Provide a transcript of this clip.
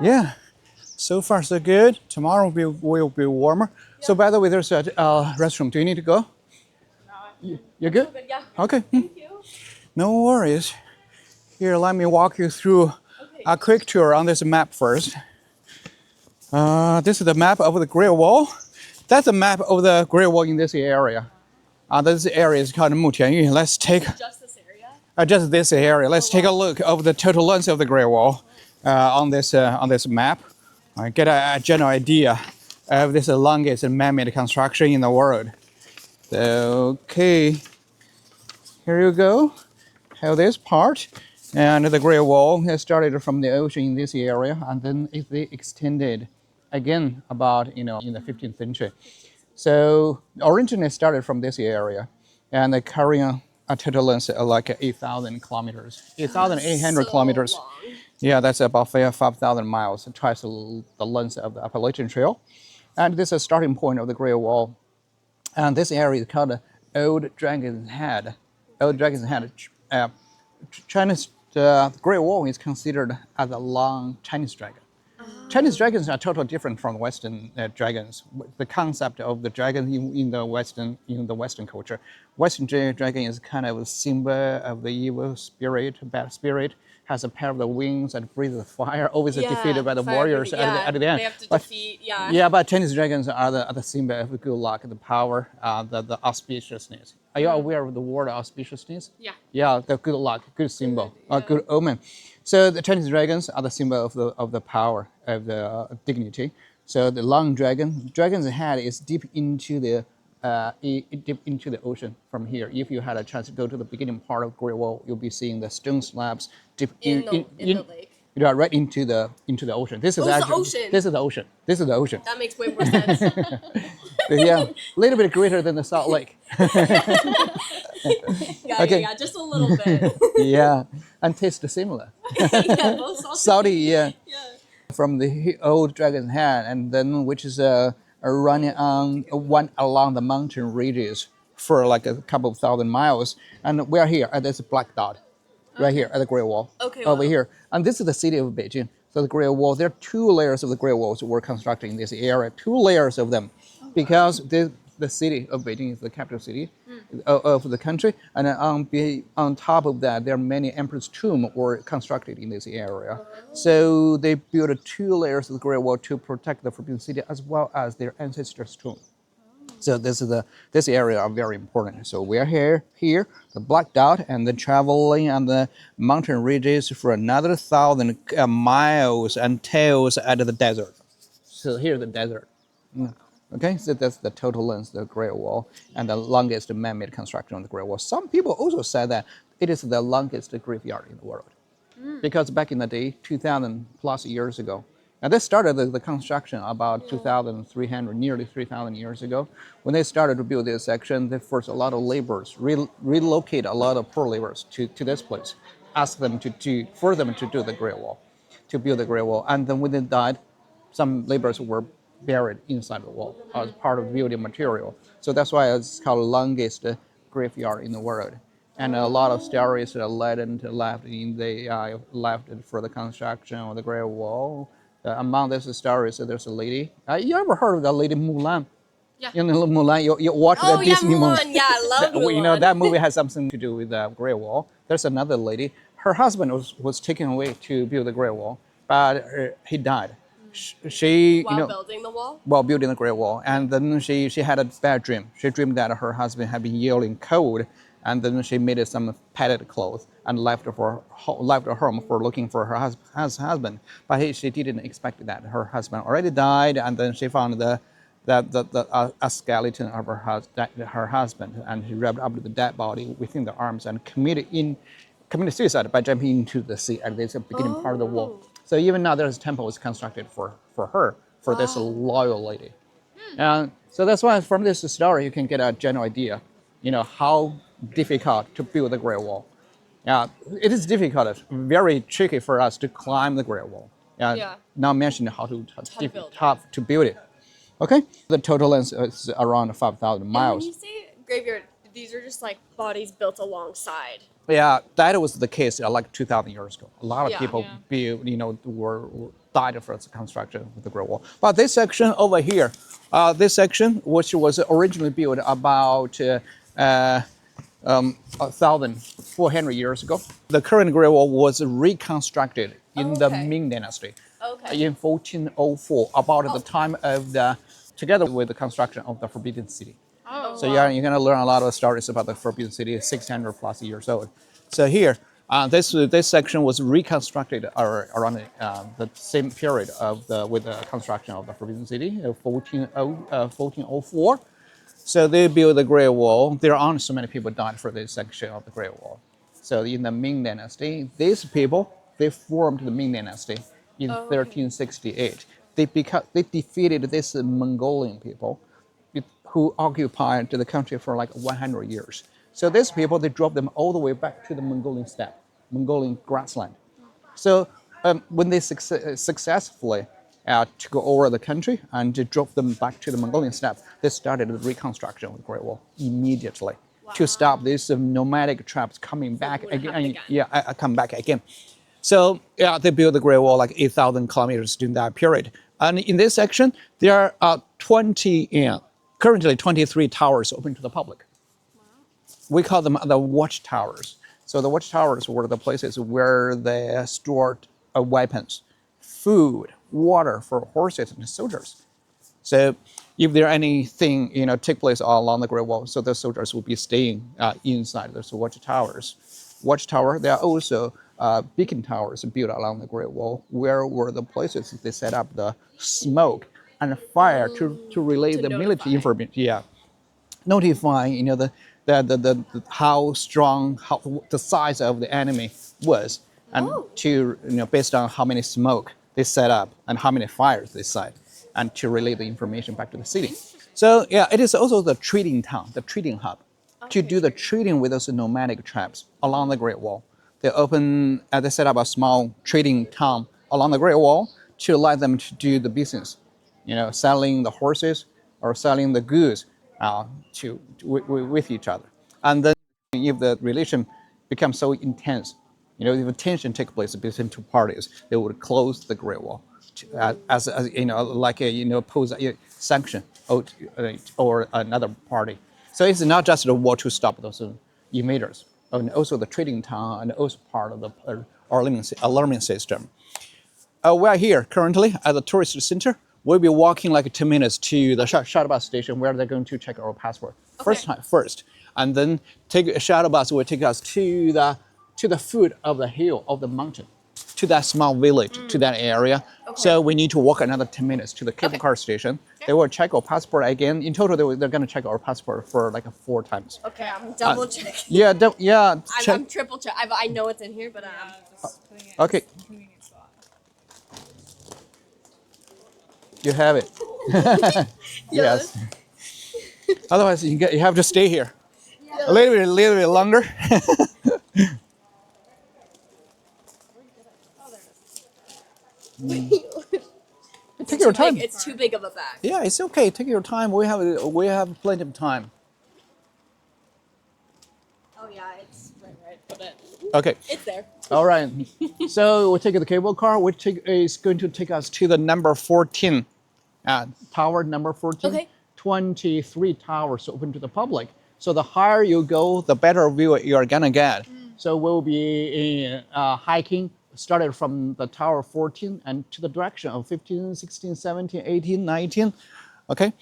Yeah. So far, so good. Tomorrow will be warmer. Yeah. So, by the way, there's a restroom. Do you need to go? You're good? So good, yeah. Okay. Thank you. No worries. Here, let me walk you through a quick tour on this map first. This is the map of the Great Wall. That's a map of the Great Wall in this area. This area is called Mutianyu. Let's take Just this area? Just this area. Let's take a look of the total length of the Great Wall on this map. Get a general idea of this longest man-made construction in the world. So, okay, here you go. Have this part, and the Great Wall has started from the ocean in this area, and then it extended again about in the 15th century. So originally started from this area, and carrying a total length of like 8,000 kilometers, 8,800 kilometers. Long. Yeah, that's about 5,000 miles, twice the length of the Appalachian Trail. And this is a starting point of the Great Wall. And this area is called Old Dragon's Head. Old Dragon's Head. China's Great Wall is considered as a long Chinese dragon. Chinese dragons are totally different from Western dragons. The concept of the dragon in the Western culture, Western dragon is kind of a symbol of the evil spirit, bad spirit. Has a pair of the wings and breathes fire, always defeated by the warriors at the end. They have to defeat, but Chinese dragons are the symbol of good luck, the power, the auspiciousness. Are you aware of the word auspiciousness? Yeah. Yeah, the good luck, good symbol, good omen. So the Chinese dragons are the symbol of the power, of the dignity. So the long dragon's head is deep into the ocean from here. If you had a chance to go to the beginning part of Great Wall, you'll be seeing the stone slabs deep in the lake. Yeah, right into the ocean. This is the ocean. This is the ocean. This is the ocean. That makes way more sense. Yeah, a little bit greater than the Salt Lake. Yeah, just a little bit. Yeah, and taste similar. Yeah, both salty. Yeah. From the old dragon's head, and then which is running along the mountain ridges for like a couple of thousand miles, and we are here at this black dot, right here at the Great Wall. Over here, and this is the city of Beijing. So the Great Wall, there are 2 layers of the Great Walls were constructed in this area, 2 layers of them, because the city of Beijing is the capital city of the country, and on top of that, there are many emperors' tombs were constructed in this area. So they built 2 layers of the Great Wall to protect the forbidden city as well as their ancestors' tomb. So this area are very important. So we are here, the black dot, and then traveling on the mountain ridges for another 1,000 miles until at the desert. So here's the desert. Okay, so that's the total length of the Great Wall and the longest man-made construction of the Great Wall. Some people also say that it is the longest graveyard in the world, because back in the day, 2,000 plus years ago, and they started the construction about 2,300, nearly 3,000 years ago. When they started to build this section, they forced a lot of laborers, relocate a lot of poor laborers to this place, ask them for them to do the Great Wall, to build the Great Wall. And then when they died, some laborers were buried inside the wall as part of building material. So that's why it's called the longest graveyard in the world. And a lot of stories are left for the construction of the Great Wall. Among these stories, there's a lady. You ever heard of that lady Mulan? Yeah. You know Mulan. You watch the Disney movie. Yeah, I love Mulan. You know that movie has something to do with the Great Wall. There's another lady. Her husband was taken away to build the Great Wall, but he died. While building the wall? While building the Great Wall. And then she had a bad dream. She dreamed that her husband had been yelling cold, and then she made some padded clothes and left her home for looking for her husband. But she didn't expect that her husband already died, and then she found a skeleton of her husband, and she wrapped up the dead body within the arms and committed suicide by jumping into the sea at this beginning part of the wall. So even now there's a temple is constructed for her, for this loyal lady. And so that's why from this story you can get a general idea, how difficult to build the Great Wall. It is difficult, very tricky for us to climb the Great Wall. Not mention how to build it. Okay, the total length is around 5,000 miles. And when you say graveyard, these are just like bodies built alongside. Yeah, that was the case like 2,000 years ago. A lot of Yeah. people, were died for the construction of the Great Wall. But this section over here, this section, which was originally built about 1,400 years ago, the current Great Wall was reconstructed in the Okay. Ming Dynasty Okay. in 1404, about the time of together with the construction of the Forbidden City. Oh, So wow. you're going to learn a lot of stories about the Forbidden City, 600 plus years old. So here, this section was reconstructed around the same period with the construction of the Forbidden City, 1404. So they built the Great Wall. There aren't so many people died for this section of the Great Wall. So in the Ming Dynasty, these people, they formed the Ming Dynasty in 1368. They defeated this Mongolian people who occupied the country for like 100 years. So these people, they drove them all the way back to the Mongolian steppe, Mongolian grassland. So when they successfully took over the country and drove them back to the Mongolian steppe, they started the reconstruction of the Great Wall immediately to stop these nomadic tribes coming back again. Come back again. So they built the Great Wall like 8,000 kilometers during that period. And in this section, there are currently 23 towers open to the public. We call them the watchtowers. So the watchtowers were the places where they stored weapons, food, water for horses and soldiers. So if there anything take place along the Great Wall, so the soldiers will be staying inside those watchtowers. Watchtower, there are also beacon towers built along the Great Wall, where were the places they set up the smoke and fire to relay the military information. Yeah, notifying how strong, the size of the enemy was, and to based on how many smoke they set up and how many fires they set, and to relay the information back to the city. So yeah, it is also the trading town, the trading hub, to do the trading with those nomadic tribes along the Great Wall. They set up a small trading town along the Great Wall to allow them to do the business, selling the horses or selling the goods with each other. And then if the relation becomes so intense, if a tension takes place between two parties, they would close the Great Wall as like pose a sanction or another party. So it's not just the war to stop those invaders, and also the trading town and also part of the alarming system. We are here currently at the tourist center. We'll be walking like 10 minutes to the shuttle bus station where they're going to check our passport first, and then take a shuttle bus will take us to the foot of the hill of the mountain, to that small village, to that area. So we need to walk another 10 minutes to the cable car station. They will check our passport again. In total, they're going to check our passport for like 4 times. Okay, I'm double checking. Yeah, I'm triple check. I know it's in here, but okay. You have it. Yes. Otherwise, you have to stay here a little bit longer. Take your time. It's too big of a bag. Yeah, it's okay. Take your time. We have plenty of time. Oh yeah, it's right. Put it. Okay. It's there. All right. So we'll take the cable car, which is going to take us to the number 14, tower number 14. Okay. 23 towers open to the public. So the higher you go, the better view you're gonna get. So we'll be hiking, started from the tower 14 and to the direction of 15, 16, 17, 18, 19. Okay.